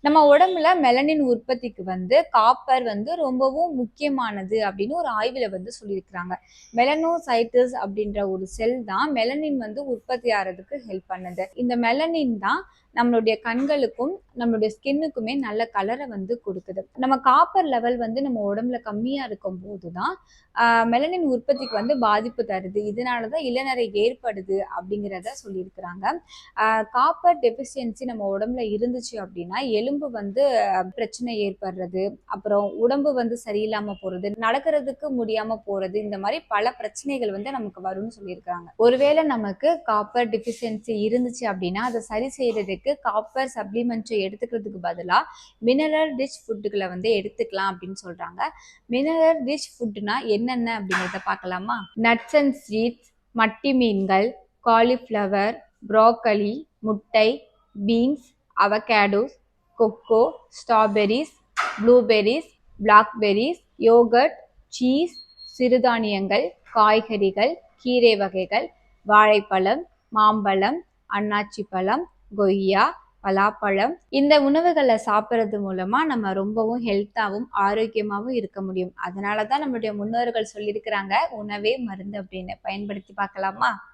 நம்ம உடம்புல மெலனின் உற்பத்திக்கு காப்பர் ரொம்பவும் முக்கியமானது அப்படின்னு ஒரு ஆய்வுல சொல்லியிருக்கிறாங்க. மெலனோசைட்டஸ் அப்படின்ற ஒரு செல் தான் மெலனின் உற்பத்தி ஆகிறதுக்கு ஹெல்ப் பண்ணுது. இந்த மெலனின் தான் நம்மளுடைய கண்களுக்கும் நம்மளுடைய ஸ்கின்னுக்குமே நல்ல கலரை கொடுக்குது. நம்ம காப்பர் லெவல் நம்ம உடம்புல கம்மியா இருக்கும் போதுதான் மெலனின் உற்பத்திக்கு பாதிப்பு தருது. இதனாலதான் இளநரை ஏற்படுது அப்படிங்கிறத சொல்லியிருக்கிறாங்க. காப்பர் டெபிஷியன்சி நம்ம உடம்புல இருந்துச்சு அப்படின்னா எலும்பு பிரச்சனை ஏற்படுறது, அப்புறம் உடம்பு சரியில்லாம போறது, நடக்கிறதுக்கு முடியாம போறது, இந்த மாதிரி பல பிரச்சனைகள் நமக்கு வரும்னு சொல்லியிருக்காங்க. ஒருவேளை நமக்கு காப்பர் டெபிஷியன்சி இருந்துச்சு அப்படின்னா அதை சரி செய்யறதுக்கு காப்பர் சப்ளிமெண்ட்ஸை எடுத்துக்கிறதுக்கு பதிலா மினரல் ரிச் ஃபுட்டுகளை எடுத்துக்கலாம் அப்படின்னு சொல்றாங்க. மினரல் ரிச் ஃபுட்னா என்னென்ன அப்படிங்கிறத பார்க்கலாமா? நட்ஸ் அண்ட் சீட்ஸ், மட்டி மீன்கள், காலிஃப்ளவர், ப்ரோக்கலி, முட்டை, beans, avocados, cocoa, strawberries, blueberries, blackberries, yogurt, cheese, சிறுதானியங்கள், காய்கறிகள், கீரை வகைகள், வாழைப்பழம், மாம்பழம், அன்னாச்சி பழம், கொய்யா, பலாப்பழம், இந்த உணவுகளை சாப்பிட்றது மூலமா நம்ம ரொம்பவும் ஹெல்த்தாகவும் ஆரோக்கியமாகவும் இருக்க முடியும். அதனாலதான் நம்மளுடைய முன்னோர்கள் சொல்லியிருக்கிறாங்க, உணவே மருந்து அப்படின்னு. பயன்படுத்தி பார்க்கலாமா?